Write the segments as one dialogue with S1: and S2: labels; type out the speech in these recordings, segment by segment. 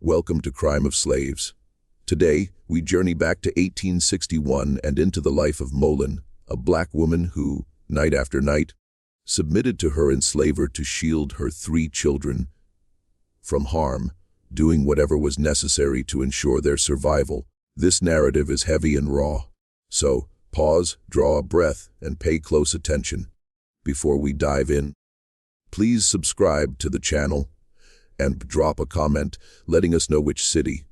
S1: Welcome to Crime of Slaves. Today, we journey back to 1861 and into the life of Molen, a black woman who, night after night, submitted to her enslaver to shield her 3 children from harm, doing whatever was necessary to ensure their survival. This narrative is heavy and raw, so pause, draw a breath, and pay close attention. Before we dive in, please subscribe to the channel and drop a comment letting us know which city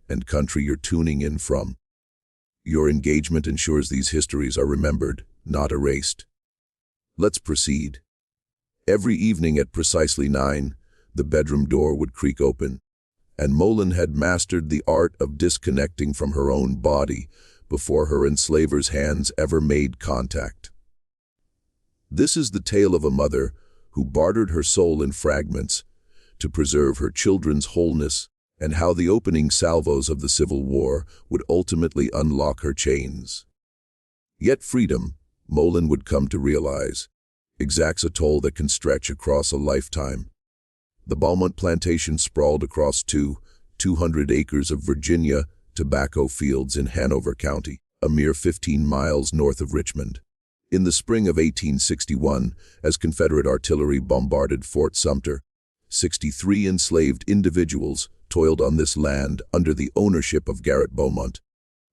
S1: and country you're tuning in from. Your engagement ensures these histories are remembered, not erased. Let's proceed. Every evening at precisely 9, the bedroom door would creak open, and Molen had mastered the art of disconnecting from her own body before her enslaver's hands ever made contact. This is the tale of a mother who bartered her soul in fragments to preserve her children's wholeness, and how the opening salvos of the Civil War would ultimately unlock her chains. Yet freedom, Molen would come to realize, exacts a toll that can stretch across a lifetime. The Beaumont plantation sprawled across 200 acres of Virginia tobacco fields in Hanover County, a mere 15 miles north of Richmond. In the spring of 1861, as Confederate artillery bombarded Fort Sumter, 63 enslaved individuals toiled on this land under the ownership of Garrett Beaumont,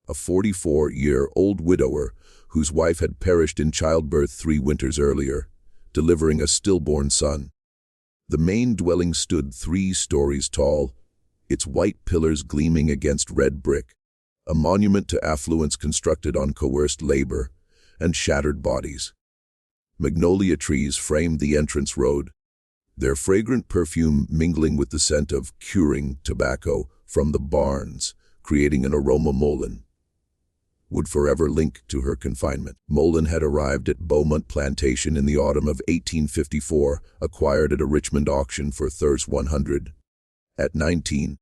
S1: a 44-year-old widower whose wife had perished in childbirth 3 winters earlier, delivering a stillborn son. The main dwelling stood 3 stories tall, its white pillars gleaming against red brick, a monument to affluence constructed on coerced labor and shattered bodies. Magnolia trees framed the entrance road, their fragrant perfume mingling with the scent of curing tobacco from the barns, creating an aroma Molen would forever link to her confinement. Molen had arrived at Beaumont Plantation in the autumn of 1854, acquired at a Richmond auction for $100. At 19,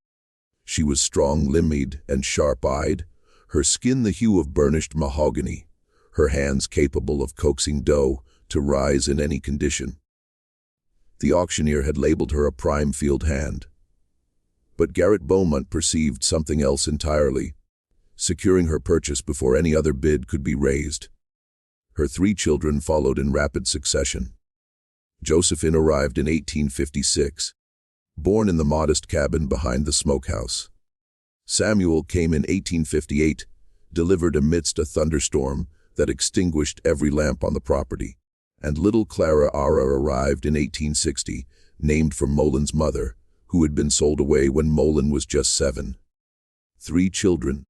S1: she was strong-limbed and sharp-eyed, her skin the hue of burnished mahogany, her hands capable of coaxing dough to rise in any condition. The auctioneer had labeled her a prime field hand. But Garrett Beaumont perceived something else entirely, securing her purchase before any other bid could be raised. Her 3 children followed in rapid succession. Josephine arrived in 1856, born in the modest cabin behind the smokehouse. Samuel came in 1858, delivered amidst a thunderstorm that extinguished every lamp on the property. And little Clara Ara arrived in 1860, named for Molen's mother, who had been sold away when Molen was just 7. 3 children,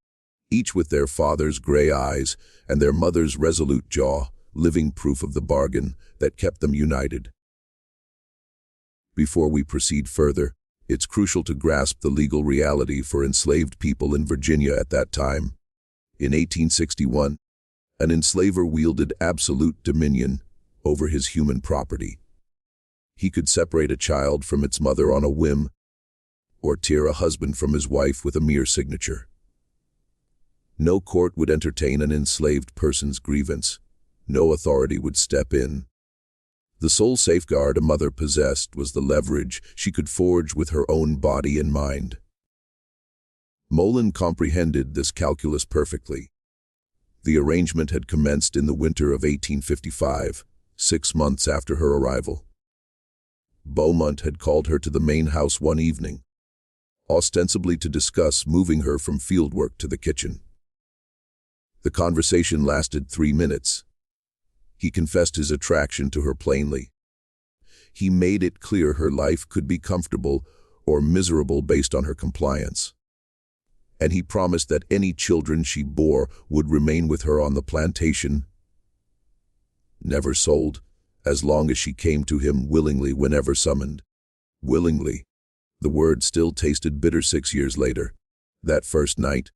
S1: each with their father's gray eyes and their mother's resolute jaw, living proof of the bargain that kept them united. Before we proceed further, it's crucial to grasp the legal reality for enslaved people in Virginia at that time. In 1861, an enslaver wielded absolute dominion over his human property. He could separate a child from its mother on a whim, or tear a husband from his wife with a mere signature. No court would entertain an enslaved person's grievance. No authority would step in. The sole safeguard a mother possessed was the leverage she could forge with her own body and mind. Molen comprehended this calculus perfectly. The arrangement had commenced in the winter of 1855, 6 months after her arrival. Beaumont had called her to the main house one evening, ostensibly to discuss moving her from fieldwork to the kitchen. The conversation lasted 3 minutes. He confessed his attraction to her plainly. He made it clear her life could be comfortable or miserable based on her compliance. And he promised that any children she bore would remain with her on the plantation, never sold, as long as she came to him willingly whenever summoned. Willingly. The word still tasted bitter 6 years later. That first night,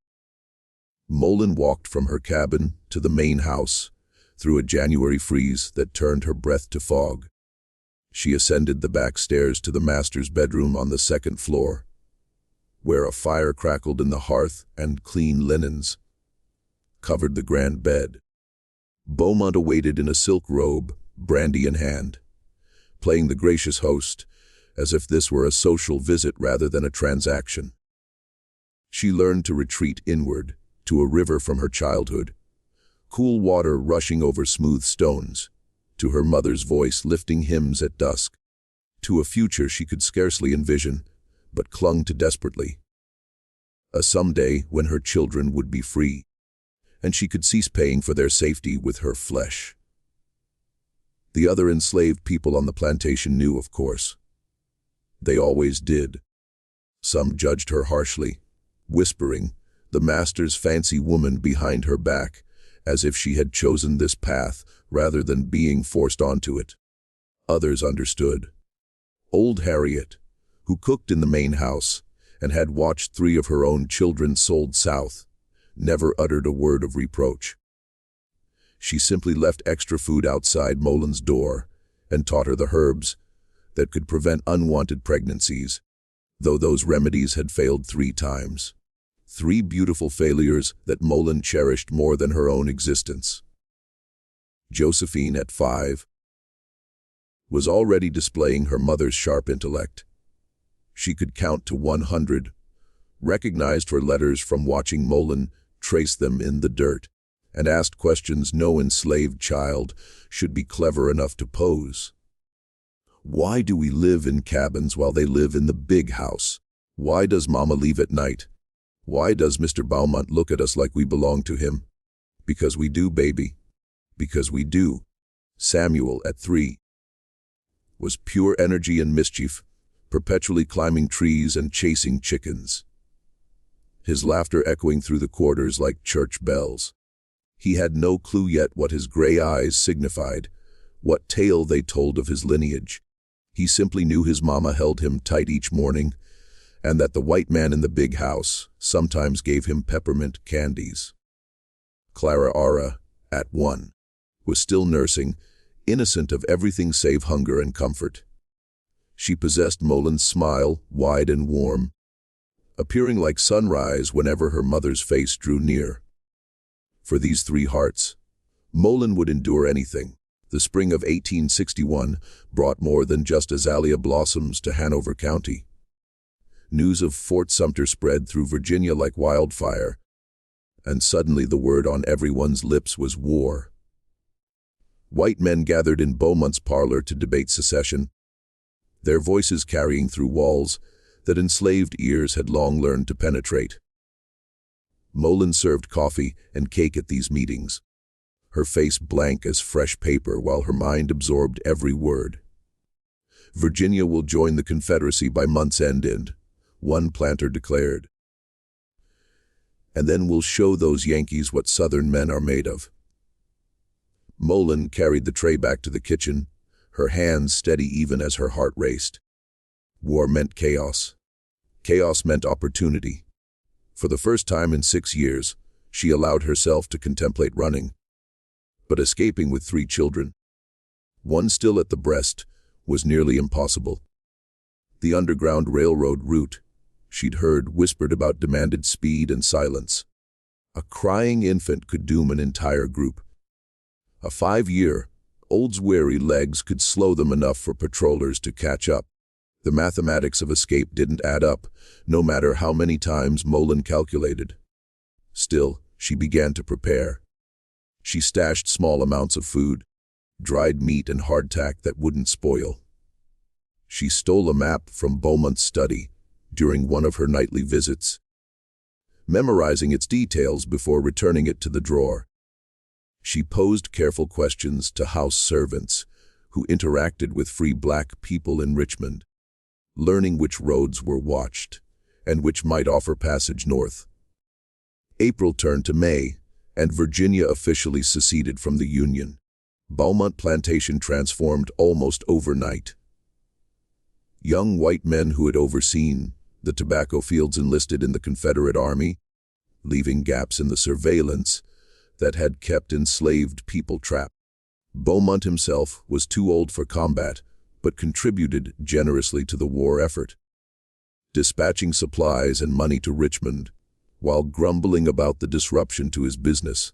S1: Molen walked from her cabin to the main house, through a January freeze that turned her breath to fog. She ascended the back stairs to the master's bedroom on the 2nd floor, where a fire crackled in the hearth and clean linens covered the grand bed. Beaumont awaited in a silk robe, brandy in hand, playing the gracious host, as if this were a social visit rather than a transaction. She learned to retreat inward, to a river from her childhood, cool water rushing over smooth stones, to her mother's voice lifting hymns at dusk, to a future she could scarcely envision, but clung to desperately. A someday when her children would be free, and she could cease paying for their safety with her flesh. The other enslaved people on the plantation knew, of course. They always did. Some judged her harshly, whispering, the master's fancy woman behind her back, as if she had chosen this path rather than being forced onto it. Others understood. Old Harriet, who cooked in the main house and had watched 3 of her own children sold south, never uttered a word of reproach. She simply left extra food outside Molen's door and taught her the herbs that could prevent unwanted pregnancies, though those remedies had failed 3 times. 3 beautiful failures that Molen cherished more than her own existence. Josephine, at 5, was already displaying her mother's sharp intellect. She could count to 100, recognized her letters from watching Molen trace them in the dirt, and asked questions no enslaved child should be clever enough to pose. Why do we live in cabins while they live in the big house? Why does Mama leave at night? Why does Mr. Beaumont look at us like we belong to him? Because we do, baby. Because we do. Samuel, at 3, was pure energy and mischief, perpetually climbing trees and chasing chickens. His laughter echoing through the quarters like church bells. He had no clue yet what his gray eyes signified, what tale they told of his lineage. He simply knew his mama held him tight each morning, and that the white man in the big house sometimes gave him peppermint candies. Clara Ara, at 1, was still nursing, innocent of everything save hunger and comfort. She possessed Molen's smile, wide and warm, appearing like sunrise whenever her mother's face drew near. For these 3 hearts, Molen would endure anything. The spring of 1861 brought more than just azalea blossoms to Hanover County. News of Fort Sumter spread through Virginia like wildfire, and suddenly the word on everyone's lips was war. White men gathered in Beaumont's parlor to debate secession, their voices carrying through walls that enslaved ears had long learned to penetrate. Molen served coffee and cake at these meetings, her face blank as fresh paper while her mind absorbed every word. Virginia will join the Confederacy by month's end, one planter declared. And then we'll show those Yankees what Southern men are made of. Molen carried the tray back to the kitchen, her hands steady even as her heart raced. War meant chaos. Chaos meant opportunity. For the first time in 6 years, she allowed herself to contemplate running. But escaping with 3 children, one still at the breast, was nearly impossible. The Underground Railroad route she'd heard whispered about demanded speed and silence. A crying infant could doom an entire group. A 5-year-old's weary legs could slow them enough for patrollers to catch up. The mathematics of escape didn't add up, no matter how many times Molen calculated. Still, she began to prepare. She stashed small amounts of food, dried meat and hardtack that wouldn't spoil. She stole a map from Beaumont's study during one of her nightly visits, memorizing its details before returning it to the drawer. She posed careful questions to house servants who interacted with free black people in Richmond, learning which roads were watched and which might offer passage north. April turned to May, and Virginia officially seceded from the Union. Beaumont Plantation transformed almost overnight. Young white men who had overseen the tobacco fields enlisted in the Confederate Army, leaving gaps in the surveillance that had kept enslaved people trapped. Beaumont himself was too old for combat, but contributed generously to the war effort, dispatching supplies and money to Richmond, while grumbling about the disruption to his business.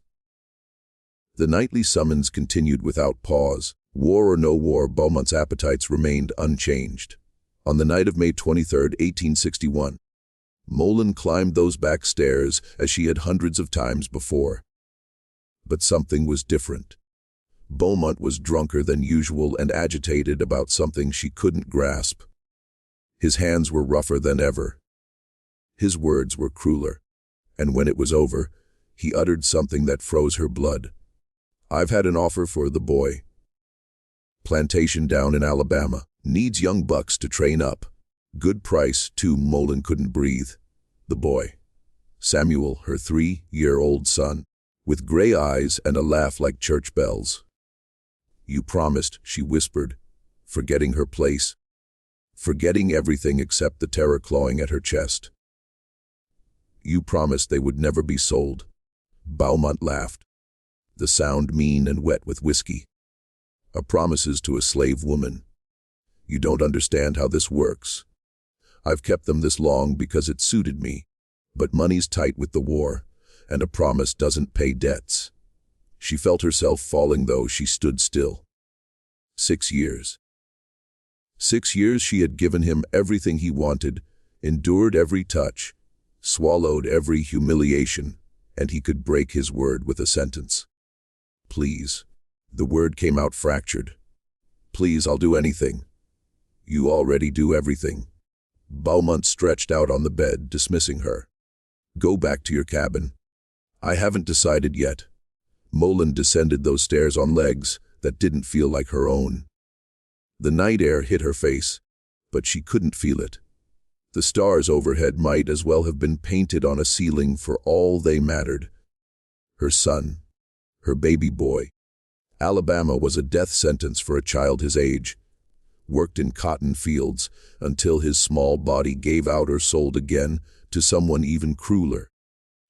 S1: The nightly summons continued without pause. War or no war, Beaumont's appetites remained unchanged. On the night of May 23, 1861, Molen climbed those back stairs as she had hundreds of times before. But something was different. Beaumont was drunker than usual and agitated about something she couldn't grasp. His hands were rougher than ever. His words were crueler, and when it was over, he uttered something that froze her blood. "I've had an offer for the boy. Plantation down in Alabama. Needs young bucks to train up. Good price, too." Molen couldn't breathe. The boy. Samuel, her 3-year-old son, with gray eyes and a laugh like church bells. "You promised," she whispered, forgetting her place, forgetting everything except the terror clawing at her chest. "You promised they would never be sold." Beaumont laughed, the sound mean and wet with whiskey. "A promises to a slave woman. You don't understand how this works. I've kept them this long because it suited me, but money's tight with the war, and a promise doesn't pay debts." She felt herself falling though she stood still. 6 years. 6 years she had given him everything he wanted, endured every touch, swallowed every humiliation, and he could break his word with a sentence. "Please." The word came out fractured. "Please, I'll do anything." "You already do everything." Beaumont stretched out on the bed, dismissing her. "Go back to your cabin." "I haven't decided yet." Molen descended those stairs on legs that didn't feel like her own. The night air hit her face, but she couldn't feel it. The stars overhead might as well have been painted on a ceiling for all they mattered. Her son, her baby boy. Alabama was a death sentence for a child his age. Worked in cotton fields until his small body gave out or sold again to someone even crueler.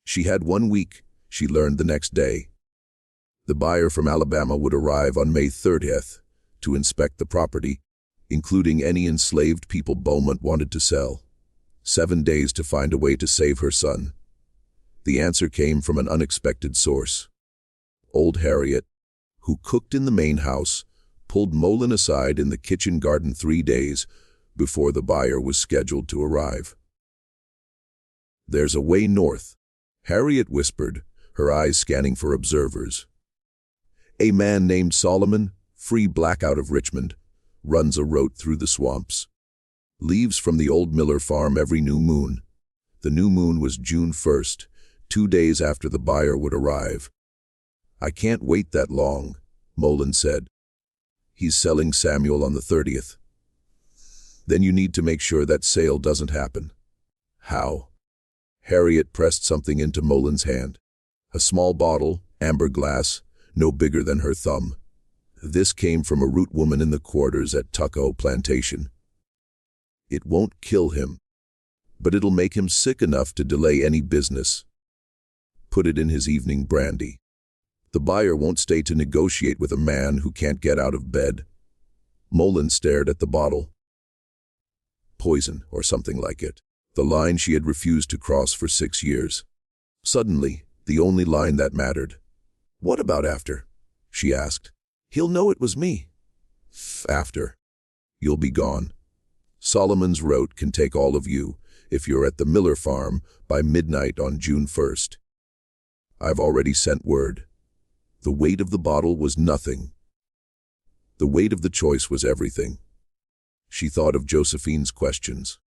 S1: She had 1 week, she learned the next day. The buyer from Alabama would arrive on May 30th to inspect the property, including any enslaved people Beaumont wanted to sell. 7 days to find a way to save her son. The answer came from an unexpected source. Old Harriet, who cooked in the main house, pulled Molen aside in the kitchen garden 3 days before the buyer was scheduled to arrive. "There's a way north," Harriet whispered, her eyes scanning for observers. "A man named Solomon, free black out of Richmond, runs a route through the swamps. Leaves from the old Miller farm every new moon." The new moon was June 1st, 2 days after the buyer would arrive. "I can't wait that long," Molen said. "He's selling Samuel on the 30th. Then you need to make sure that sale doesn't happen." "How?" Harriet pressed something into Molen's hand. A small bottle, amber glass, no bigger than her thumb. This came from a root woman in the quarters at Tuckahoe Plantation. "It won't kill him, but it'll make him sick enough to delay any business. Put it in his evening brandy. The buyer won't stay to negotiate with a man who can't get out of bed." Molen stared at the bottle. Poison, or something like it. The line she had refused to cross for 6 years. Suddenly, the only line that mattered. "What about after?" she asked. "He'll know it was me." "After? You'll be gone. Solomon's route can take all of you if you're at the Miller farm by midnight on June 1st. I've already sent word." The weight of the bottle was nothing. The weight of the choice was everything. She thought of Josephine's questions.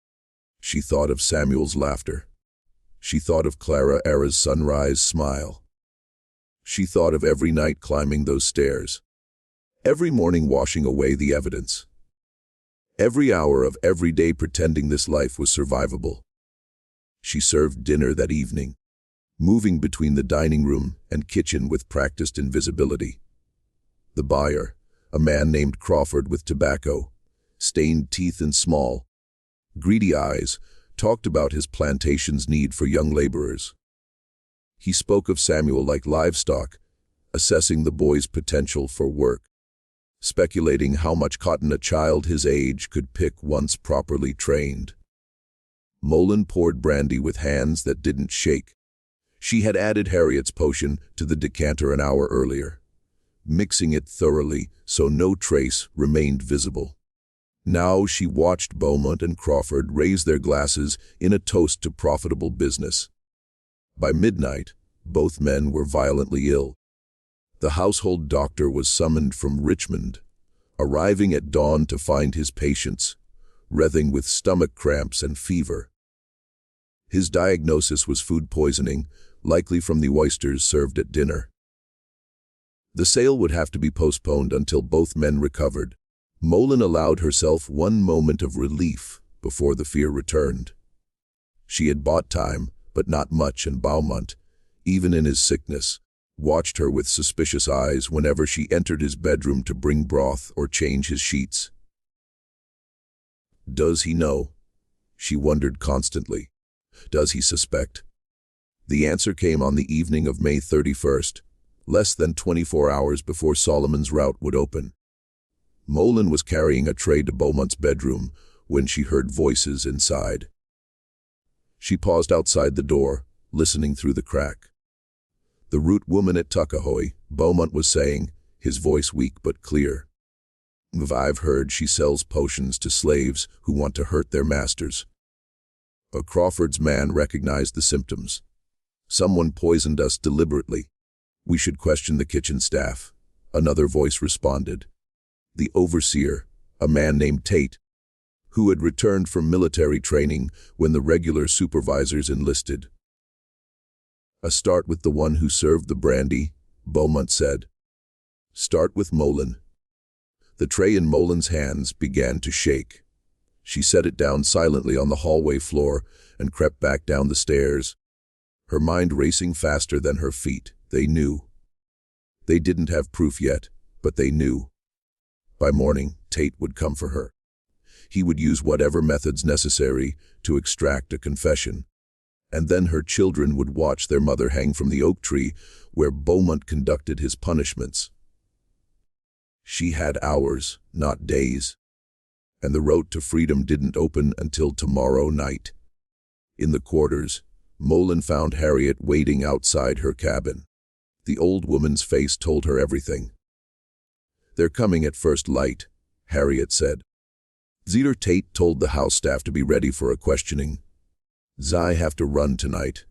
S1: She thought of Samuel's laughter. She thought of Clara Era's sunrise smile. She thought of every night climbing those stairs. Every morning washing away the evidence. Every hour of every day pretending this life was survivable. She served dinner that evening, moving between the dining room and kitchen with practiced invisibility. The buyer, a man named Crawford with tobacco, stained teeth and small, greedy eyes, talked about his plantation's need for young laborers. He spoke of Samuel like livestock, assessing the boy's potential for work, speculating how much cotton a child his age could pick once properly trained. Molen poured brandy with hands that didn't shake. She had added Harriet's potion to the decanter an hour earlier, mixing it thoroughly so no trace remained visible. Now she watched Beaumont and Crawford raise their glasses in a toast to profitable business. By midnight, both men were violently ill. The household doctor was summoned from Richmond, arriving at dawn to find his patients writhing with stomach cramps and fever. His diagnosis was food poisoning, likely from the oysters served at dinner. The sale would have to be postponed until both men recovered. Molen allowed herself one moment of relief before the fear returned. She had bought time, but not much, and Beaumont, even in his sickness, watched her with suspicious eyes whenever she entered his bedroom to bring broth or change his sheets. Does he know? She wondered constantly. Does he suspect? The answer came on the evening of May 31st, less than 24 hours before Solomon's route would open. Molen was carrying a tray to Beaumont's bedroom when she heard voices inside. She paused outside the door, listening through the crack. "The root woman at Tuckahoe," Beaumont was saying, his voice weak but clear. "I've heard she sells potions to slaves who want to hurt their masters." A Crawford's man recognized the symptoms. "Someone poisoned us deliberately. We should question the kitchen staff," another voice responded. The overseer, a man named Tate, who had returned from military training when the regular supervisors enlisted. "Start with the one who served the brandy," Beaumont said. "Start with Molen." The tray in Molen's hands began to shake. She set it down silently on the hallway floor and crept back down the stairs, her mind racing faster than her feet. They knew. They didn't have proof yet, but they knew. By morning, Tate would come for her. He would use whatever methods necessary to extract a confession. And then her children would watch their mother hang from the oak tree where Beaumont conducted his punishments. She had hours, not days. And the road to freedom didn't open until tomorrow night. In the quarters, Molen found Harriet waiting outside her cabin. The old woman's face told her everything. "They're coming at first light," Harriet said. Zeder Tate told the house staff to be ready for a questioning. "I have to run tonight.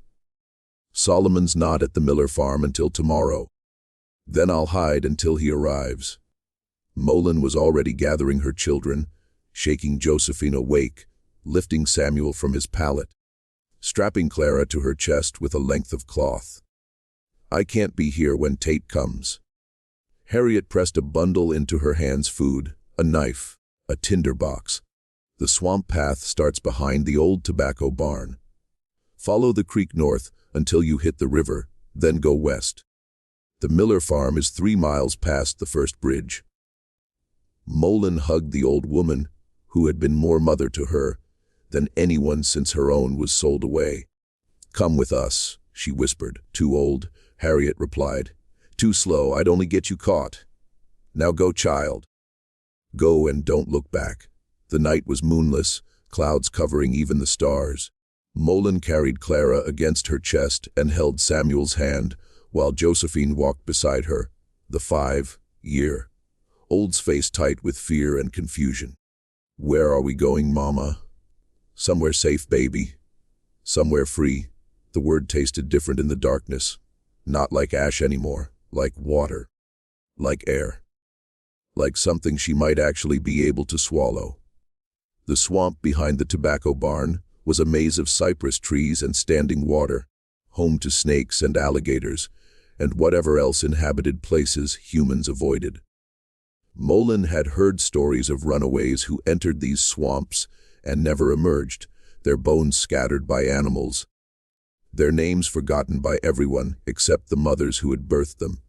S1: Solomon's not at the Miller farm until tomorrow. Then I'll hide until he arrives." Molen was already gathering her children, shaking Josephine awake, lifting Samuel from his pallet, strapping Clara to her chest with a length of cloth. "I can't be here when Tate comes." Harriet pressed a bundle into her hands: food, a knife, a tinder box. "The swamp path starts behind the old tobacco barn. Follow the creek north until you hit the river, then go west. The Miller farm is 3 miles past the first bridge." Molen hugged the old woman, who had been more mother to her than anyone since her own was sold away. "Come with us," she whispered. "Too old," Harriet replied. "Too slow, I'd only get you caught. Now go, child. Go and don't look back." The night was moonless, clouds covering even the stars. Molen carried Clara against her chest and held Samuel's hand while Josephine walked beside her, the 5-year-old's face tight with fear and confusion. "Where are we going, Mama?" "Somewhere safe, baby. Somewhere free." The word tasted different in the darkness. Not like ash anymore, like water, like air, like something she might actually be able to swallow. The swamp behind the tobacco barn was a maze of cypress trees and standing water, home to snakes and alligators, and whatever else inhabited places humans avoided. Molen had heard stories of runaways who entered these swamps and never emerged, their bones scattered by animals, their names forgotten by everyone except the mothers who had birthed them.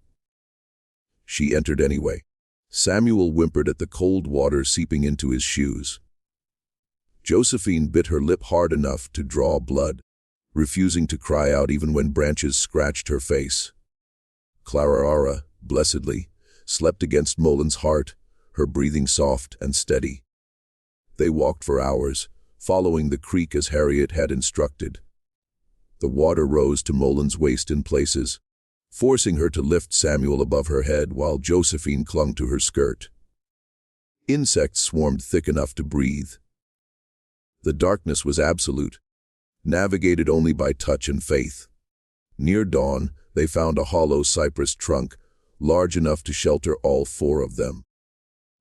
S1: She entered anyway. Samuel whimpered at the cold water seeping into his shoes. Josephine bit her lip hard enough to draw blood, refusing to cry out even when branches scratched her face. Clara, blessedly, slept against Molen's heart, her breathing soft and steady. They walked for hours, following the creek as Harriet had instructed. The water rose to Molen's waist in places, forcing her to lift Samuel above her head while Josephine clung to her skirt. Insects swarmed thick enough to breathe. The darkness was absolute, navigated only by touch and faith. Near dawn, they found a hollow cypress trunk, large enough to shelter all four of them.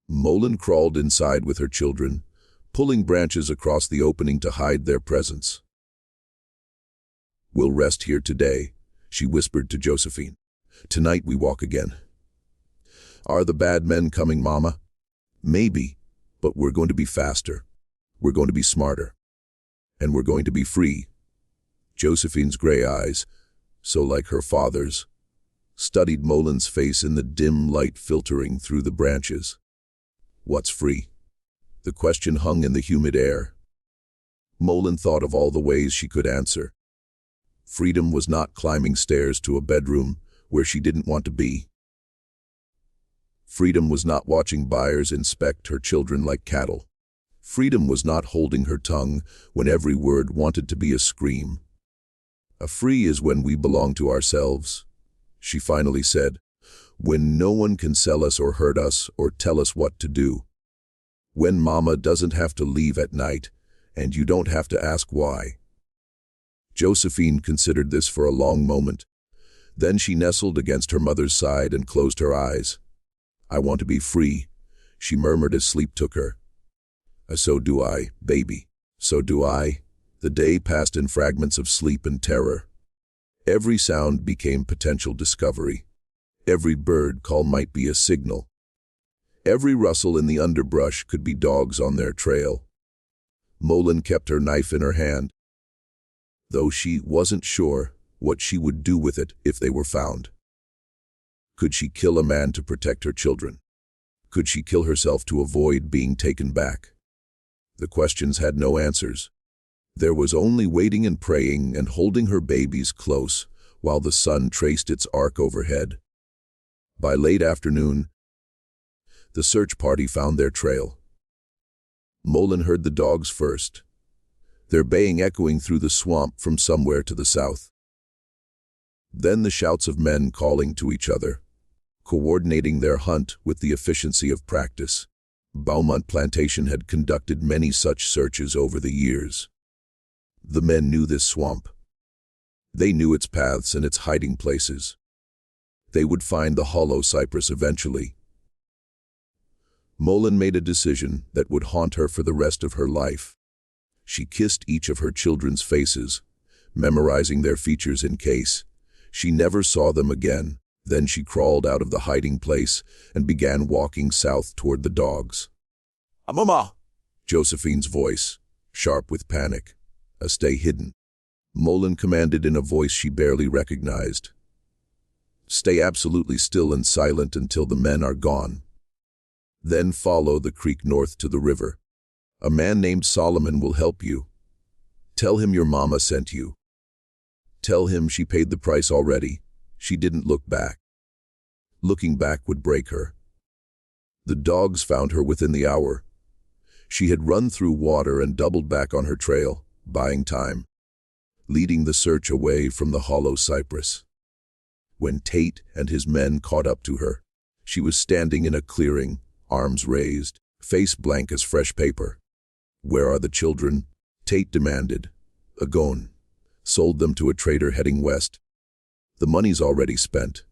S1: Molen crawled inside with her children, pulling branches across the opening to hide their presence. "We'll rest here today," she whispered to Josephine. "Tonight we walk again." "Are the bad men coming, Mama?" "Maybe, but we're going to be faster. We're going to be smarter. And we're going to be free." Josephine's gray eyes, so like her father's, studied Molen's face in the dim light filtering through the branches. "What's free?" The question hung in the humid air. Molen thought of all the ways she could answer. Freedom was not climbing stairs to a bedroom where she didn't want to be. Freedom was not watching buyers inspect her children like cattle. Freedom was not holding her tongue when every word wanted to be a scream. "A free is when we belong to ourselves," she finally said, "when no one can sell us or hurt us or tell us what to do. When Mama doesn't have to leave at night, and you don't have to ask why." Josephine considered this for a long moment. Then she nestled against her mother's side and closed her eyes. "I want to be free," she murmured as sleep took her. "So do I, baby. So do I." The day passed in fragments of sleep and terror. Every sound became potential discovery. Every bird call might be a signal. Every rustle in the underbrush could be dogs on their trail. Molen kept her knife in her hand, though she wasn't sure what she would do with it if they were found. Could she kill a man to protect her children? Could she kill herself to avoid being taken back? The questions had no answers. There was only waiting and praying and holding her babies close while the sun traced its arc overhead. By late afternoon, the search party found their trail. Molen heard the dogs first, their baying echoing through the swamp from somewhere to the south. Then the shouts of men calling to each other, coordinating their hunt with the efficiency of practice. Beaumont Plantation had conducted many such searches over the years. The men knew this swamp. They knew its paths and its hiding places. They would find the hollow cypress eventually. Molen made a decision that would haunt her for the rest of her life. She kissed each of her children's faces, memorizing their features in case she never saw them again. Then she crawled out of the hiding place and began walking south toward the dogs. "Mama!" Josephine's voice, sharp with panic. "Stay hidden," Molen commanded in a voice she barely recognized. "Stay absolutely still and silent until the men are gone. Then follow the creek north to the river. A man named Solomon will help you. Tell him your mama sent you. Tell him she paid the price already. She didn't look back. Looking back would break her." The dogs found her within the hour. She had run through water and doubled back on her trail, buying time, leading the search away from the hollow cypress. When Tate and his men caught up to her, she was standing in a clearing, arms raised, face blank as fresh paper. "Where are the children?" Tate demanded. "Gone. Sold them to a trader heading west. The money's already spent."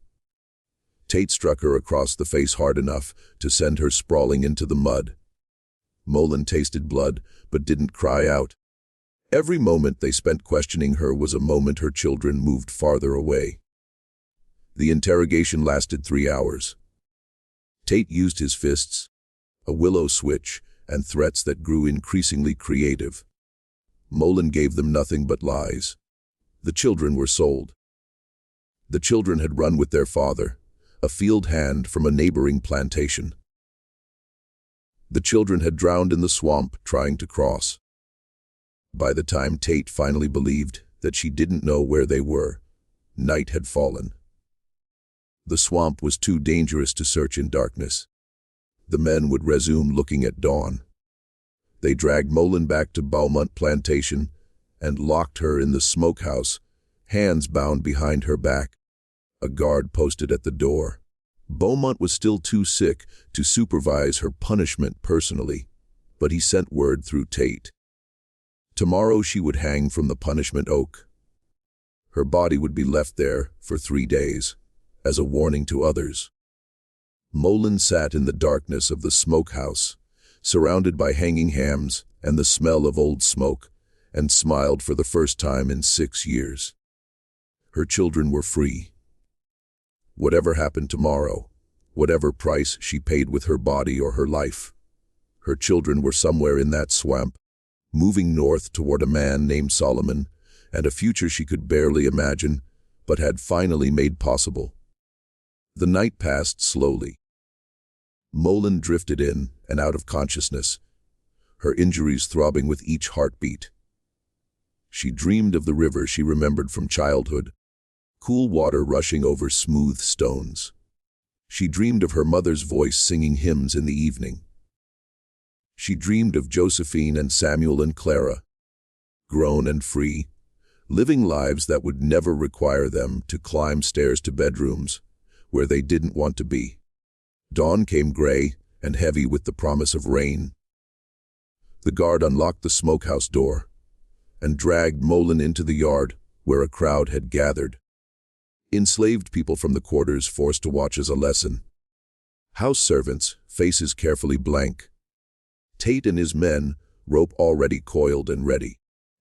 S1: Tate struck her across the face hard enough to send her sprawling into the mud. Molen tasted blood, but didn't cry out. Every moment they spent questioning her was a moment her children moved farther away. The interrogation lasted 3 hours. Tate used his fists, a willow switch, and threats that grew increasingly creative. Molen gave them nothing but lies. The children were sold. The children had run with their father, a field hand from a neighboring plantation. The children had drowned in the swamp trying to cross. By the time Tate finally believed that she didn't know where they were, night had fallen. The swamp was too dangerous to search in darkness. The men would resume looking at dawn. They dragged Molen back to Beaumont Plantation and locked her in the smokehouse, hands bound behind her back. A guard posted at the door. Beaumont was still too sick to supervise her punishment personally, but he sent word through Tate. Tomorrow she would hang from the punishment oak. Her body would be left there for 3 days, as a warning to others. Molen sat in the darkness of the smokehouse, surrounded by hanging hams and the smell of old smoke, and smiled for the first time in 6 years. Her children were free. Whatever happened tomorrow, whatever price she paid with her body or her life, her children were somewhere in that swamp, moving north toward a man named Solomon and a future she could barely imagine, but had finally made possible. The night passed slowly. Molen drifted in and out of consciousness, her injuries throbbing with each heartbeat. She dreamed of the river she remembered from childhood, cool water rushing over smooth stones. She dreamed of her mother's voice singing hymns in the evening. She dreamed of Josephine and Samuel and Clara, grown and free, living lives that would never require them to climb stairs to bedrooms where they didn't want to be. Dawn came gray and heavy with the promise of rain. The guard unlocked the smokehouse door and dragged Molen into the yard where a crowd had gathered. Enslaved people from the quarters forced to watch as a lesson. House servants, faces carefully blank. Tate and his men, rope already coiled and ready.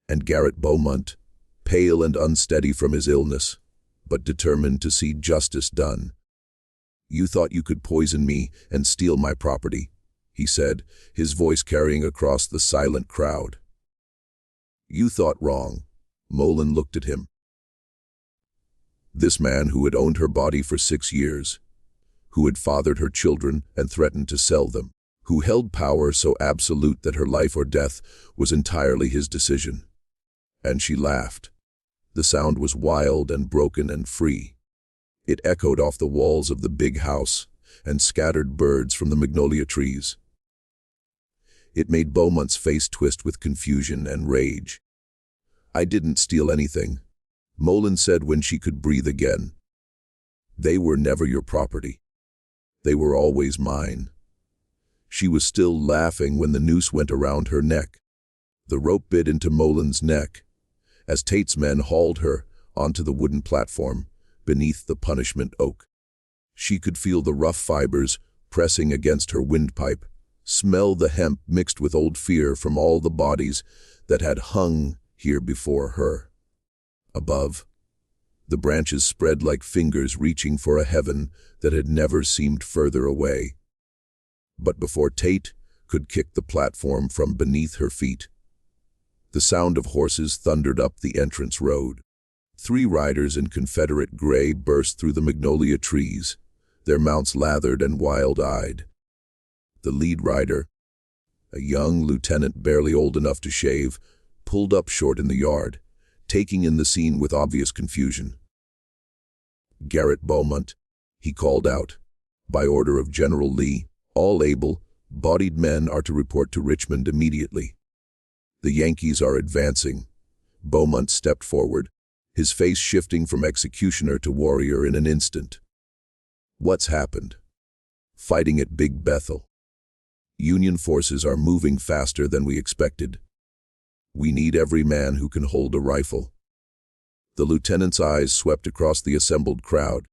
S1: And Garrett Beaumont, pale and unsteady from his illness, but determined to see justice done. "You thought you could poison me and steal my property," he said, his voice carrying across the silent crowd. "You thought wrong." Molen looked at him. This man who had owned her body for 6 years, who had fathered her children and threatened to sell them, who held power so absolute that her life or death was entirely his decision. And she laughed. The sound was wild and broken and free. It echoed off the walls of the big house and scattered birds from the magnolia trees. It made Beaumont's face twist with confusion and rage. "I didn't steal anything," Molen said when she could breathe again. "They were never your property. They were always mine." She was still laughing when the noose went around her neck. The rope bit into Molen's neck as Tate's men hauled her onto the wooden platform beneath the punishment oak. She could feel the rough fibers pressing against her windpipe, smell the hemp mixed with old fear from all the bodies that had hung here before her. Above, the branches spread like fingers reaching for a heaven that had never seemed further away. But before Tate could kick the platform from beneath her feet, the sound of horses thundered up the entrance road. 3 riders in Confederate gray burst through the magnolia trees, their mounts lathered and wild-eyed. The lead rider, a young lieutenant barely old enough to shave, pulled up short in the yard, taking in the scene with obvious confusion. "Garrett Beaumont," he called out. "By order of General Lee, all able-bodied men are to report to Richmond immediately. The Yankees are advancing." Beaumont stepped forward, his face shifting from executioner to warrior in an instant. "What's happened?" "Fighting at Big Bethel. Union forces are moving faster than we expected. We need every man who can hold a rifle." The lieutenant's eyes swept across the assembled crowd,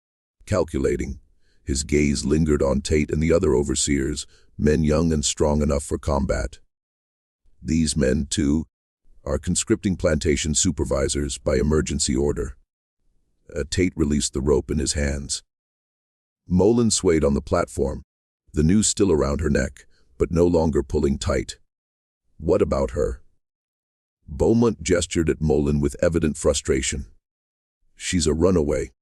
S1: calculating. His gaze lingered on Tate and the other overseers, men young and strong enough for combat. "These men, too, are conscripting plantation supervisors by emergency order." Tate released the rope in his hands. Molen swayed on the platform, the noose still around her neck, but no longer pulling tight. "What about her?" Beaumont gestured at Molen with evident frustration. "She's a runaway,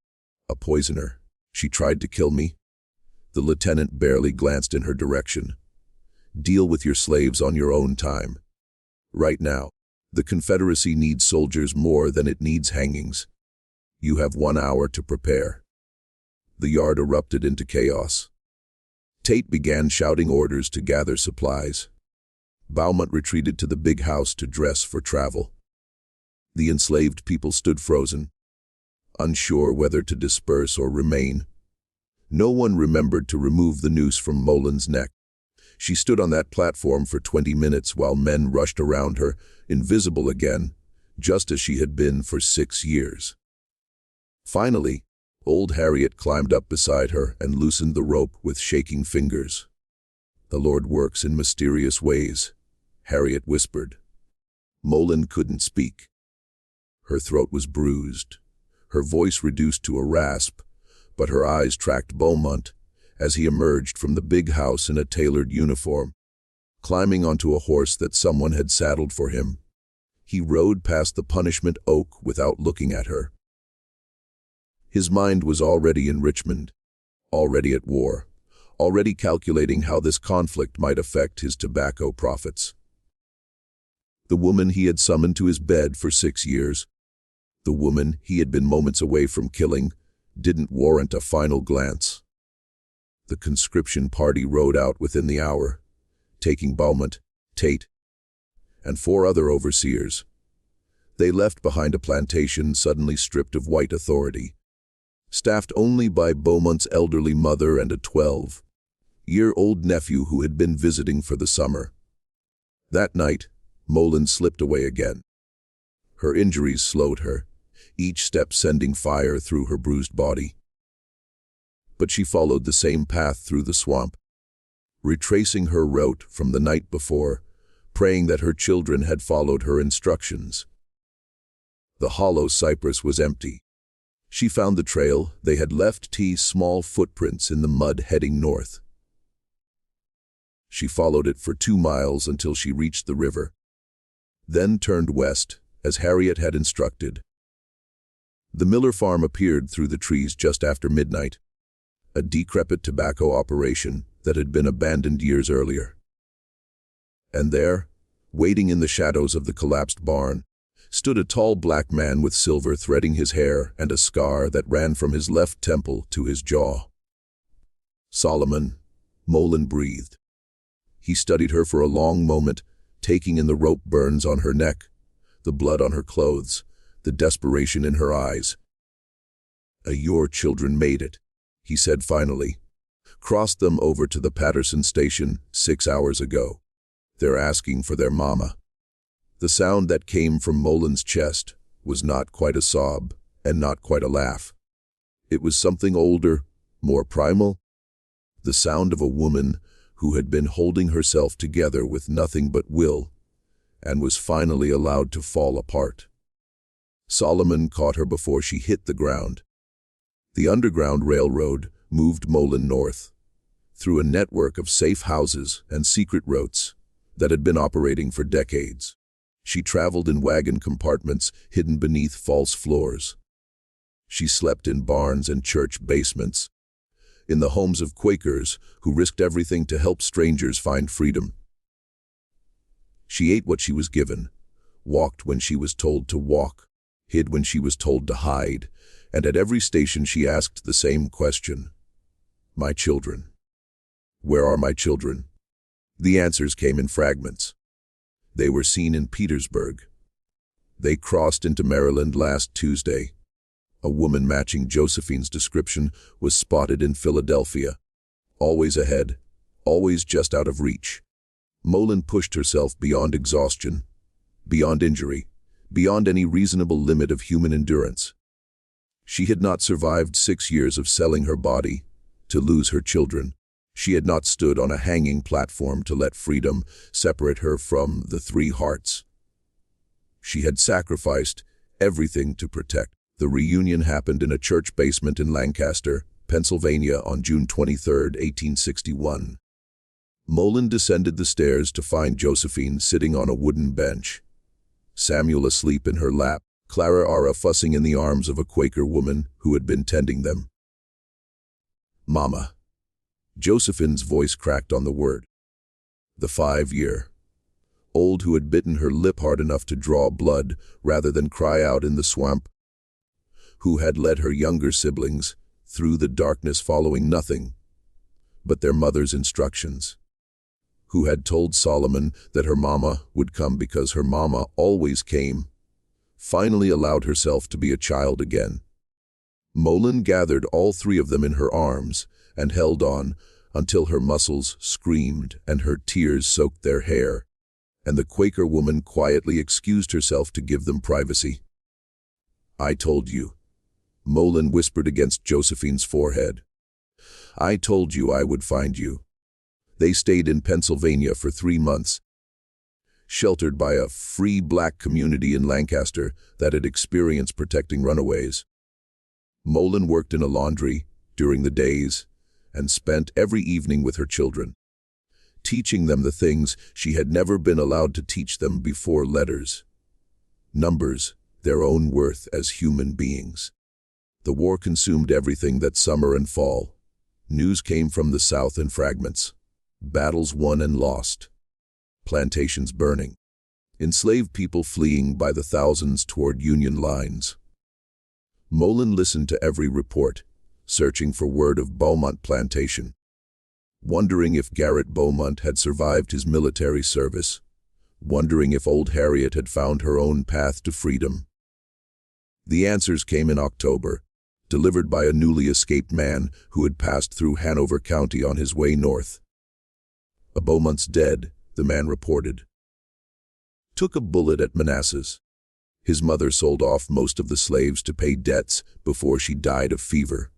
S1: a poisoner. She tried to kill me." The lieutenant barely glanced in her direction. "Deal with your slaves on your own time. Right now, the Confederacy needs soldiers more than it needs hangings. You have 1 hour to prepare." The yard erupted into chaos. Tate began shouting orders to gather supplies. Beaumont retreated to the big house to dress for travel. The enslaved people stood frozen, unsure whether to disperse or remain. No one remembered to remove the noose from Molen's neck. She stood on that platform for 20 minutes while men rushed around her, invisible again, just as she had been for 6 years. Finally, old Harriet climbed up beside her and loosened the rope with shaking fingers. "The Lord works in mysterious ways," Harriet whispered. Molen couldn't speak. Her throat was bruised, her voice reduced to a rasp, but her eyes tracked Beaumont as he emerged from the big house in a tailored uniform, climbing onto a horse that someone had saddled for him. He rode past the punishment oak without looking at her. His mind was already in Richmond, already at war, already calculating how this conflict might affect his tobacco profits. The woman he had summoned to his bed for 6 years, the woman he had been moments away from killing, didn't warrant a final glance. The conscription party rode out within the hour, taking Beaumont, Tate, and 4 other overseers. They left behind a plantation suddenly stripped of white authority, staffed only by Beaumont's elderly mother and a 12-year-old nephew who had been visiting for the summer. That night, Molen slipped away again. Her injuries slowed her, each step sending fire through her bruised body. But she followed the same path through the swamp, retracing her route from the night before, praying that her children had followed her instructions. The hollow cypress was empty. She found the trail they had left, small footprints in the mud heading north. She followed it for 2 miles until she reached the river, then turned west, as Harriet had instructed. The Miller farm appeared through the trees just after midnight, a decrepit tobacco operation that had been abandoned years earlier. And there, waiting in the shadows of the collapsed barn, stood a tall black man with silver threading his hair and a scar that ran from his left temple to his jaw. "Solomon," Molen breathed. He studied her for a long moment, taking in the rope burns on her neck, the blood on her clothes, the desperation in her eyes. "Your children made it," he said finally. "Crossed them over to the Patterson station 6 hours ago. They're asking for their mama." The sound that came from Molen's chest was not quite a sob and not quite a laugh. It was something older, more primal. The sound of a woman who had been holding herself together with nothing but will and was finally allowed to fall apart. Solomon caught her before she hit the ground. The Underground Railroad moved Molen north, through a network of safe houses and secret routes that had been operating for decades. She traveled in wagon compartments hidden beneath false floors. She slept in barns and church basements, in the homes of Quakers who risked everything to help strangers find freedom. She ate what she was given, walked when she was told to walk, hid when she was told to hide, and at every station she asked the same question: "My children? Where are my children?" The answers came in fragments. They were seen in Petersburg. They crossed into Maryland last Tuesday. A woman matching Josephine's description was spotted in Philadelphia. Always ahead, always just out of reach. Molen pushed herself beyond exhaustion, beyond injury, beyond any reasonable limit of human endurance. She had not survived 6 years of selling her body to lose her children. She had not stood on a hanging platform to let freedom separate her from the 3 hearts. She had sacrificed everything to protect. The reunion happened in a church basement in Lancaster, Pennsylvania on June 23, 1861. Molen descended the stairs to find Josephine sitting on a wooden bench, Samuel asleep in her lap, Clara fussing in the arms of a Quaker woman who had been tending them. "Mama." Josephine's voice cracked on the word. The 5-year-old who had bitten her lip hard enough to draw blood rather than cry out in the swamp, who had led her younger siblings through the darkness following nothing but their mother's instructions, who had told Solomon that her mama would come because her mama always came, finally allowed herself to be a child again. Molen gathered all 3 of them in her arms and held on until her muscles screamed and her tears soaked their hair, and the Quaker woman quietly excused herself to give them privacy. "I told you," Molen whispered against Josephine's forehead. "I told you I would find you." They stayed in Pennsylvania for 3 months, sheltered by a free black community in Lancaster that had experience protecting runaways. Molen worked in a laundry during the days and spent every evening with her children, teaching them the things she had never been allowed to teach them before: letters, numbers, their own worth as human beings. The war consumed everything that summer and fall. News came from the South in fragments. Battles won and lost. Plantations burning. Enslaved people fleeing by the thousands toward Union lines. Molen listened to every report, searching for word of Beaumont plantation, wondering if Garrett Beaumont had survived his military service, wondering if old Harriet had found her own path to freedom. The answers came in October, delivered by a newly escaped man who had passed through Hanover County on his way north. "A Beaumont's dead," the man reported. "Took a bullet at Manassas. His mother sold off most of the slaves to pay debts before she died of fever.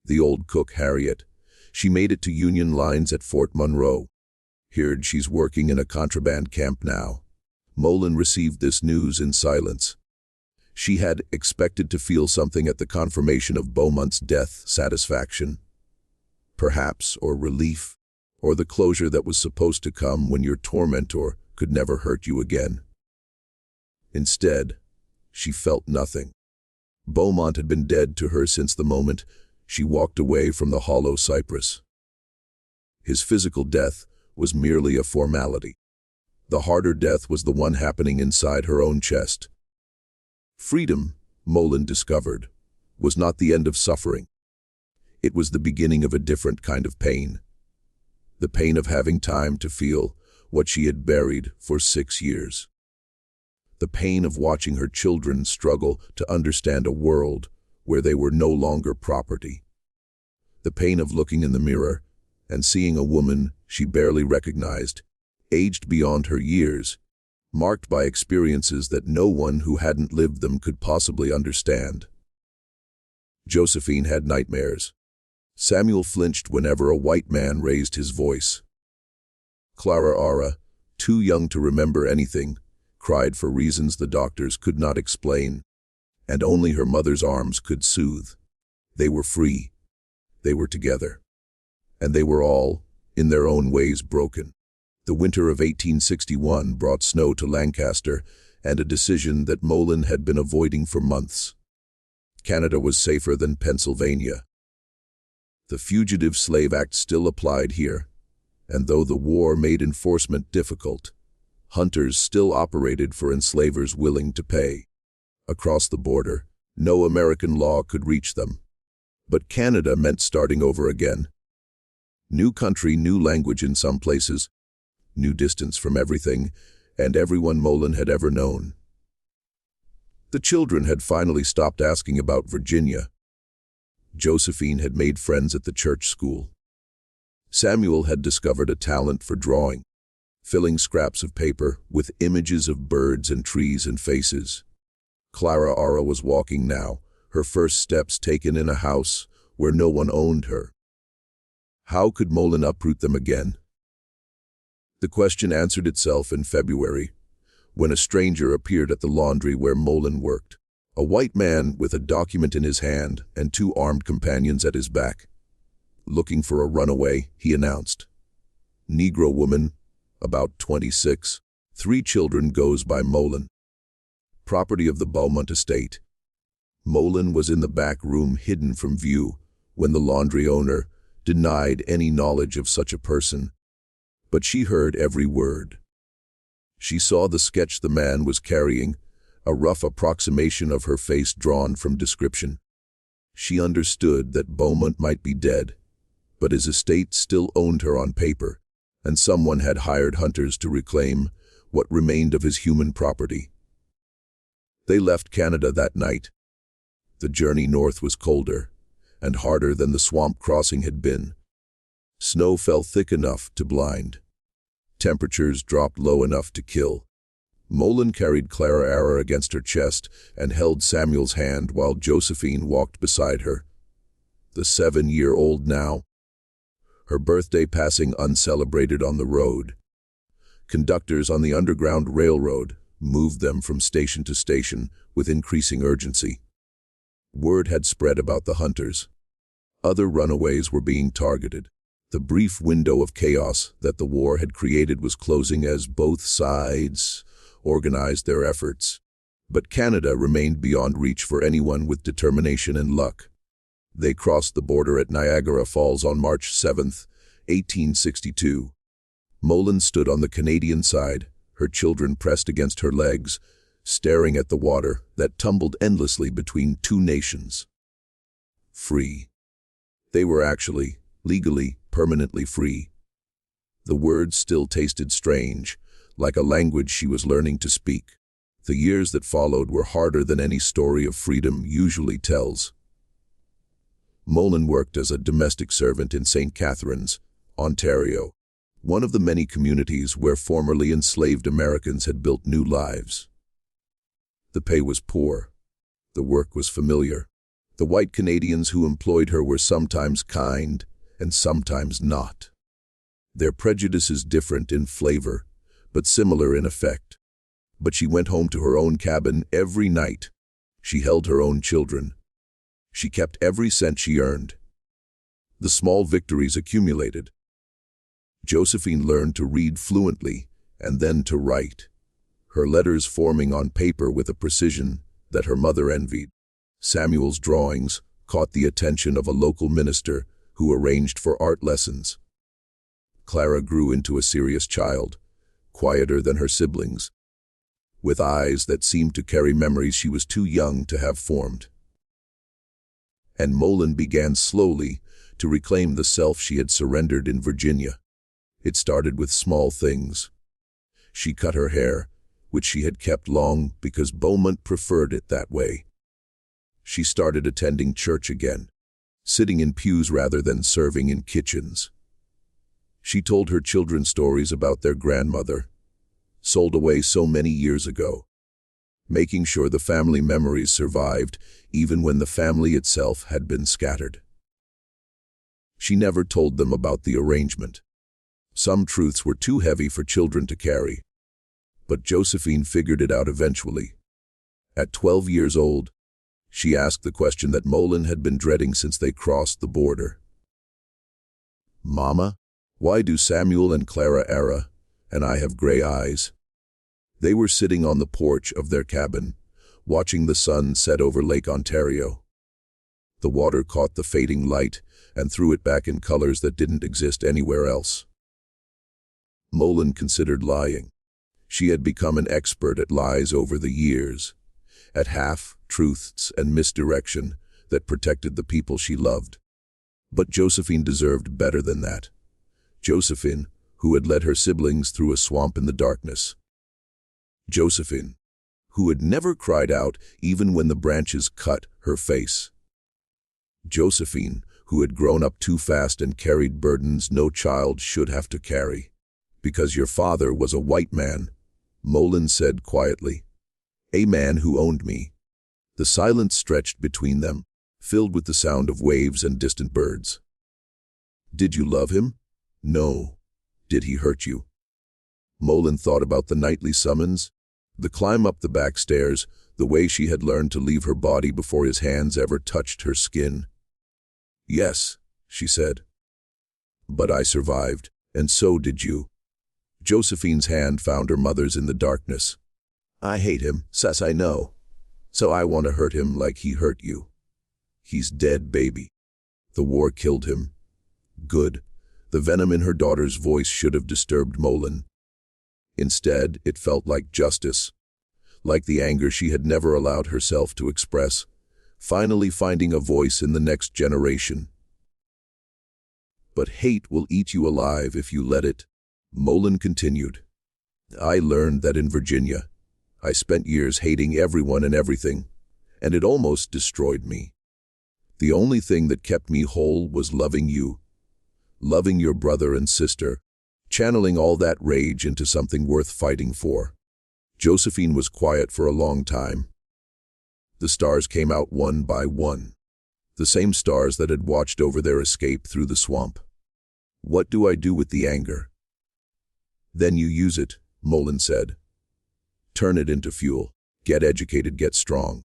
S1: The old cook, Harriet, she made it to Union lines at Fort Monroe. Heard she's working in a contraband camp now." Molen received this news in silence. She had expected to feel something at the confirmation of Beaumont's death: satisfaction, perhaps, or relief, or the closure that was supposed to come when your tormentor could never hurt you again. Instead, she felt nothing. Beaumont had been dead to her since the moment she walked away from the hollow cypress. His physical death was merely a formality. The harder death was the one happening inside her own chest. Freedom, Molen discovered, was not the end of suffering. It was the beginning of a different kind of pain. The pain of having time to feel what she had buried for 6 years. The pain of watching her children struggle to understand a world where they were no longer property. The pain of looking in the mirror and seeing a woman she barely recognized, aged beyond her years, marked by experiences that no one who hadn't lived them could possibly understand. Josephine had nightmares. Samuel flinched whenever a white man raised his voice. Clara Ara, too young to remember anything, cried for reasons the doctors could not explain, and only her mother's arms could soothe. They were free. They were together. And they were all, in their own ways, broken. The winter of 1861 brought snow to Lancaster and a decision that Molen had been avoiding for months. Canada was safer than Pennsylvania. The Fugitive Slave Act still applied here, and though the war made enforcement difficult, hunters still operated for enslavers willing to pay. Across the border, no American law could reach them. But Canada meant starting over again. New country, new language in some places, new distance from everything and everyone Molen had ever known. The children had finally stopped asking about Virginia. Josephine had made friends at the church school. Samuel had discovered a talent for drawing, filling scraps of paper with images of birds and trees and faces. Clara Ara was walking now, her first steps taken in a house where no one owned her. How could Molen uproot them again? The question answered itself in February, when a stranger appeared at the laundry where Molen worked. A white man with a document in his hand and 2 armed companions at his back. Looking for a runaway, he announced. Negro woman, about 26, 3 children, goes by Molen. Property of the Beaumont estate. Molen was in the back room, hidden from view, when the laundry owner denied any knowledge of such a person. But she heard every word. She saw the sketch the man was carrying, a rough approximation of her face drawn from description. She understood that Beaumont might be dead, but his estate still owned her on paper, and someone had hired hunters to reclaim what remained of his human property. They left Canada that night. The journey north was colder, and harder than the swamp crossing had been. Snow fell thick enough to blind. Temperatures dropped low enough to kill. Molen carried Clara Ara against her chest and held Samuel's hand while Josephine walked beside her. The 7-year-old now, her birthday passing uncelebrated on the road. Conductors on the Underground Railroad moved them from station to station with increasing urgency. Word had spread about the hunters. Other runaways were being targeted. The brief window of chaos that the war had created was closing as both sides organized their efforts. But Canada remained beyond reach for anyone with determination and luck. They crossed the border at Niagara Falls on March 7, 1862. Molen stood on the Canadian side, her children pressed against her legs, staring at the water that tumbled endlessly between two nations. Free. They were actually, legally, permanently free. The words still tasted strange, like a language she was learning to speak. The years that followed were harder than any story of freedom usually tells. Molen worked as a domestic servant in St. Catharines, Ontario, one of the many communities where formerly enslaved Americans had built new lives. The pay was poor. The work was familiar. The white Canadians who employed her were sometimes kind and sometimes not. Their prejudices different in flavor, but similar in effect. But she went home to her own cabin every night. She held her own children. She kept every cent she earned. The small victories accumulated. Josephine learned to read fluently and then to write, her letters forming on paper with a precision that her mother envied. Samuel's drawings caught the attention of a local minister who arranged for art lessons. Clara grew into a serious child, quieter than her siblings, with eyes that seemed to carry memories she was too young to have formed. And Molen began slowly to reclaim the self she had surrendered in Virginia. It started with small things. She cut her hair, which she had kept long because Beaumont preferred it that way. She started attending church again, sitting in pews rather than serving in kitchens. She told her children stories about their grandmother, sold away so many years ago, making sure the family memories survived even when the family itself had been scattered. She never told them about the arrangement. Some truths were too heavy for children to carry. But Josephine figured it out eventually. At 12 years old, she asked the question that Molen had been dreading since they crossed the border. "Mama, why do Samuel and Clara Ara and I have gray eyes?" They were sitting on the porch of their cabin, watching the sun set over Lake Ontario. The water caught the fading light and threw it back in colors that didn't exist anywhere else. Molen considered lying. She had become an expert at lies over the years, at half-truths and misdirection that protected the people she loved. But Josephine deserved better than that. Josephine, who had led her siblings through a swamp in the darkness. Josephine, who had never cried out even when the branches cut her face. Josephine, who had grown up too fast and carried burdens no child should have to carry. "Because your father was a white man," Molen said quietly. "A man who owned me." The silence stretched between them, filled with the sound of waves and distant birds. "Did you love him?" "No." "Did he hurt you?" Molen thought about the nightly summons, the climb up the back stairs, the way she had learned to leave her body before his hands ever touched her skin. "Yes," she said. "But I survived, and so did you." Josephine's hand found her mother's in the darkness. "I hate him, Sess, I know. So I want to hurt him like he hurt you. He's dead, baby. The war killed him." Good. The venom in her daughter's voice should have disturbed Molen. Instead, it felt like justice, like the anger she had never allowed herself to express, finally finding a voice in the next generation. "But hate will eat you alive if you let it," Molen continued. "I learned that in Virginia. I spent years hating everyone and everything, and it almost destroyed me. The only thing that kept me whole was loving you, loving your brother and sister, channeling all that rage into something worth fighting for." Josephine was quiet for a long time. The stars came out one by one, the same stars that had watched over their escape through the swamp. "What do I do with the anger?" "Then you use it," Molen said. "Turn it into fuel. Get educated, get strong.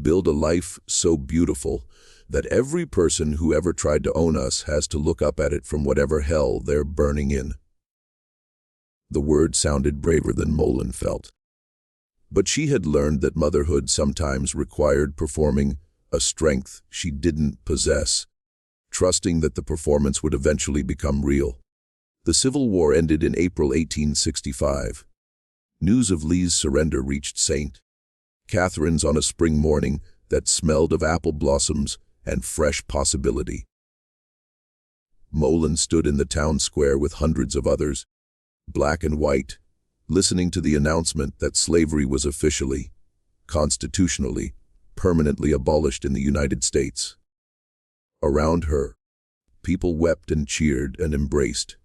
S1: Build a life so beautiful that every person who ever tried to own us has to look up at it from whatever hell they're burning in." The word sounded braver than Molen felt. But she had learned that motherhood sometimes required performing a strength she didn't possess, trusting that the performance would eventually become real. The Civil War ended in April 1865. News of Lee's surrender reached St. Catherine's on a spring morning that smelled of apple blossoms and fresh possibility. Molen stood in the town square with hundreds of others, black and white, listening to the announcement that slavery was officially, constitutionally, permanently abolished in the United States. Around her, people wept and cheered and embraced.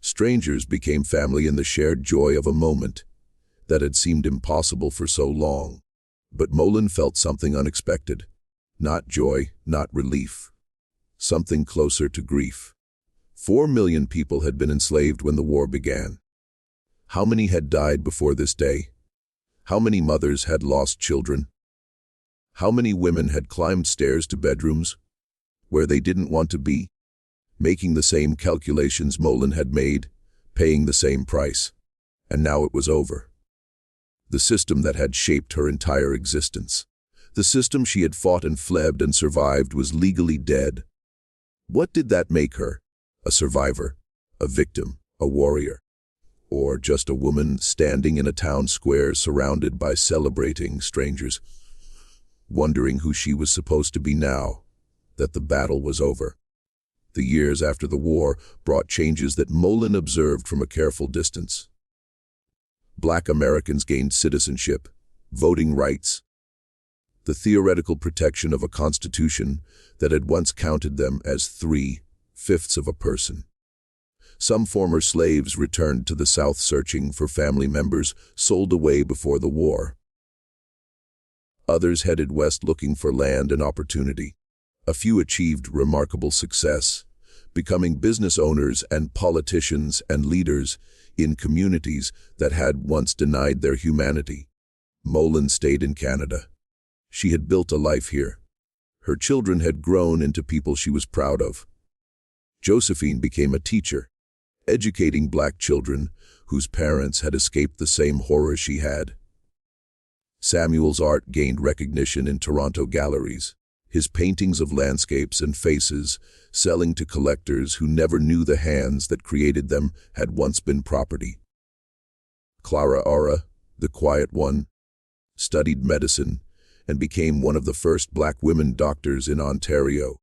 S1: Strangers became family in the shared joy of a moment that had seemed impossible for so long. But Molen felt something unexpected. Not joy, not relief. Something closer to grief. 4 million people had been enslaved when the war began. How many had died before this day? How many mothers had lost children? How many women had climbed stairs to bedrooms where they didn't want to be, making the same calculations Molen had made, paying the same price? And now it was over. The system that had shaped her entire existence, the system she had fought and fled and survived, was legally dead. What did that make her? A survivor, a victim, a warrior, or just a woman standing in a town square surrounded by celebrating strangers, wondering who she was supposed to be now that the battle was over? The years after the war brought changes that Molen observed from a careful distance. Black Americans gained citizenship, voting rights, the theoretical protection of a constitution that had once counted them as 3/5 of a person. Some former slaves returned to the South searching for family members sold away before the war. Others headed west looking for land and opportunity. A few achieved remarkable success, becoming business owners and politicians and leaders in communities that had once denied their humanity. Molen stayed in Canada. She had built a life here. Her children had grown into people she was proud of. Josephine became a teacher, educating black children whose parents had escaped the same horror she had. Samuel's art gained recognition in Toronto galleries, his paintings of landscapes and faces selling to collectors who never knew the hands that created them had once been property. Clara Aura, the quiet one, studied medicine and became one of the first black women doctors in Ontario,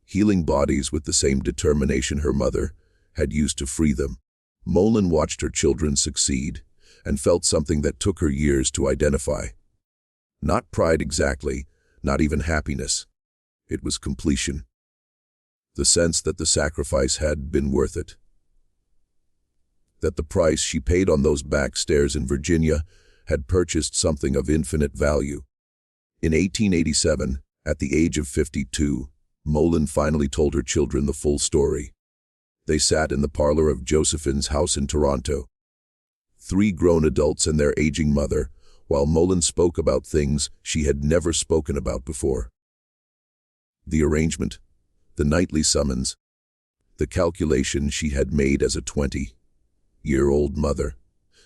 S1: healing bodies with the same determination her mother had used to free them. Molen watched her children succeed and felt something that took her years to identify. Not pride exactly, not even happiness. It was completion. The sense that the sacrifice had been worth it. That the price she paid on those back stairs in Virginia had purchased something of infinite value. In 1887, at the age of 52, Molen finally told her children the full story. They sat in the parlor of Josephine's house in Toronto. 3 grown adults and their aging mother, while Molen spoke about things she had never spoken about before. The arrangement, the nightly summons, the calculation she had made as a 20-year-old mother,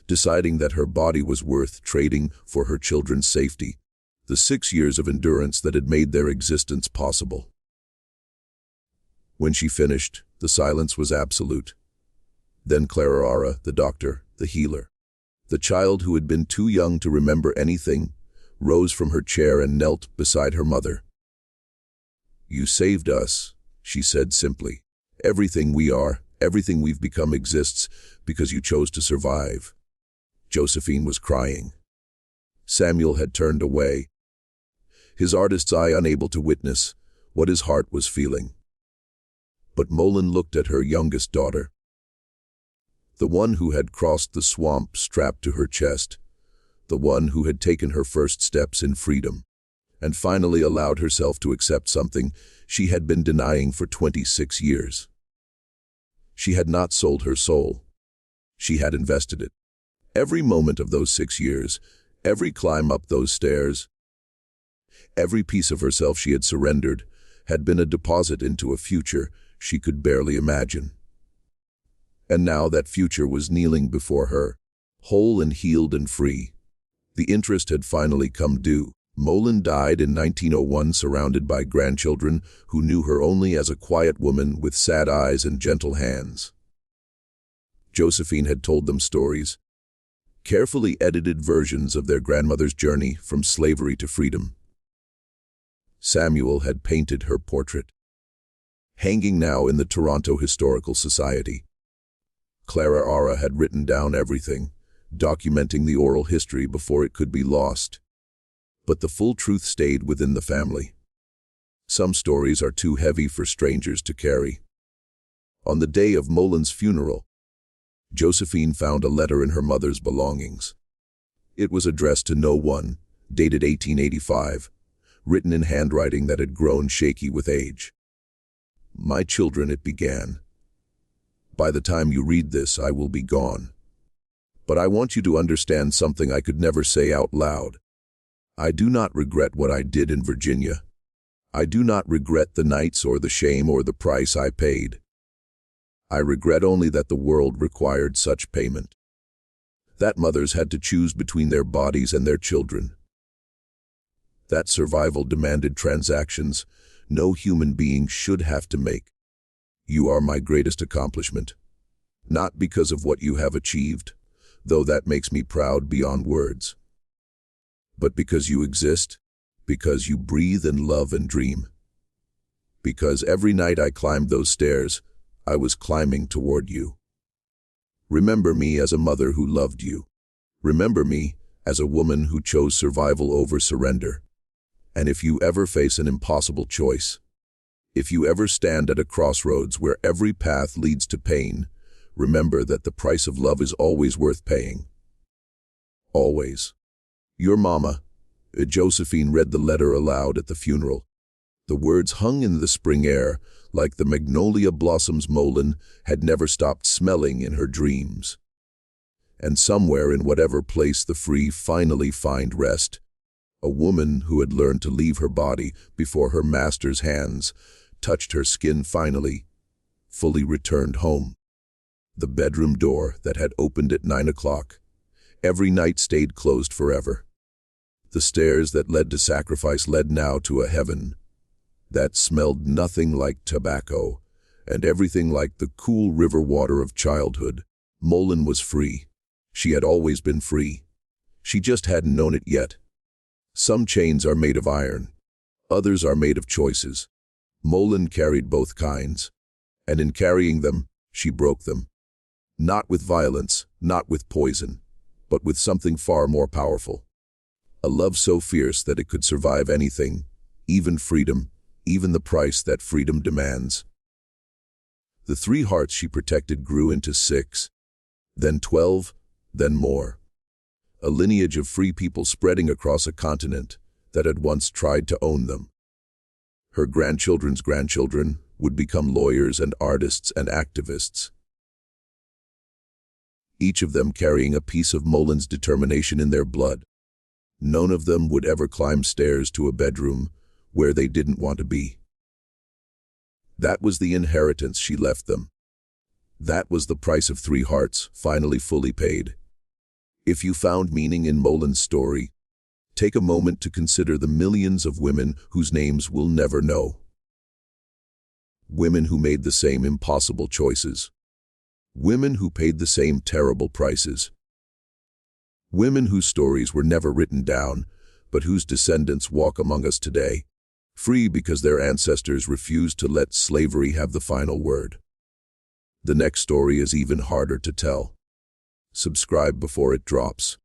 S1: deciding that her body was worth trading for her children's safety, the 6 years of endurance that had made their existence possible. When she finished, the silence was absolute. Then Clara Aura, the doctor, the healer, the child who had been too young to remember anything, rose from her chair and knelt beside her mother. "You saved us," she said simply. "Everything we are, everything we've become exists because you chose to survive." Josephine was crying. Samuel had turned away, his artist's eye unable to witness what his heart was feeling. But Molen looked at her youngest daughter, the one who had crossed the swamp strapped to her chest, the one who had taken her first steps in freedom, and finally allowed herself to accept something she had been denying for 26 years. She had not sold her soul. She had invested it. Every moment of those 6 years, every climb up those stairs, every piece of herself she had surrendered had been a deposit into a future she could barely imagine. And now that future was kneeling before her, whole and healed and free. The interest had finally come due. Molen died in 1901 surrounded by grandchildren who knew her only as a quiet woman with sad eyes and gentle hands. Josephine had told them stories, carefully edited versions of their grandmother's journey from slavery to freedom. Samuel had painted her portrait, hanging now in the Toronto Historical Society. Clara Ara had written down everything, documenting the oral history before it could be lost. But the full truth stayed within the family. Some stories are too heavy for strangers to carry. On the day of Molen's funeral, Josephine found a letter in her mother's belongings. It was addressed to no one, dated 1885, written in handwriting that had grown shaky with age. "My children," it began. "By the time you read this, I will be gone. But I want you to understand something I could never say out loud. I do not regret what I did in Virginia. I do not regret the nights or the shame or the price I paid. I regret only that the world required such payment. That mothers had to choose between their bodies and their children. That survival demanded transactions no human being should have to make. You are my greatest accomplishment, not because of what you have achieved, though that makes me proud beyond words, but because you exist, because you breathe and love and dream. Because every night I climbed those stairs, I was climbing toward you. Remember me as a mother who loved you. Remember me as a woman who chose survival over surrender. And if you ever face an impossible choice, if you ever stand at a crossroads where every path leads to pain, remember that the price of love is always worth paying. Always. Your mama." Josephine read the letter aloud at the funeral. The words hung in the spring air, like the magnolia blossoms Molen had never stopped smelling in her dreams. And somewhere in whatever place the free finally find rest, a woman who had learned to leave her body before her master's hands touched her skin finally, fully returned home. The bedroom door that had opened at 9 o'clock every night stayed closed forever. The stairs that led to sacrifice led now to a heaven that smelled nothing like tobacco and everything like the cool river water of childhood. Molen was free. She had always been free. She just hadn't known it yet. Some chains are made of iron. Others are made of choices. Molen carried both kinds, and in carrying them, she broke them. Not with violence, not with poison, but with something far more powerful. A love so fierce that it could survive anything, even freedom, even the price that freedom demands. The 3 hearts she protected grew into 6, then 12, then more. A lineage of free people spreading across a continent that had once tried to own them. Her grandchildren's grandchildren would become lawyers and artists and activists, each of them carrying a piece of Molen's determination in their blood. None of them would ever climb stairs to a bedroom where they didn't want to be. That was the inheritance she left them. That was the price of 3 hearts, finally fully paid. If you found meaning in Molen's story, take a moment to consider the millions of women whose names we'll never know. Women who made the same impossible choices. Women who paid the same terrible prices. Women whose stories were never written down, but whose descendants walk among us today, free because their ancestors refused to let slavery have the final word. The next story is even harder to tell. Subscribe before it drops.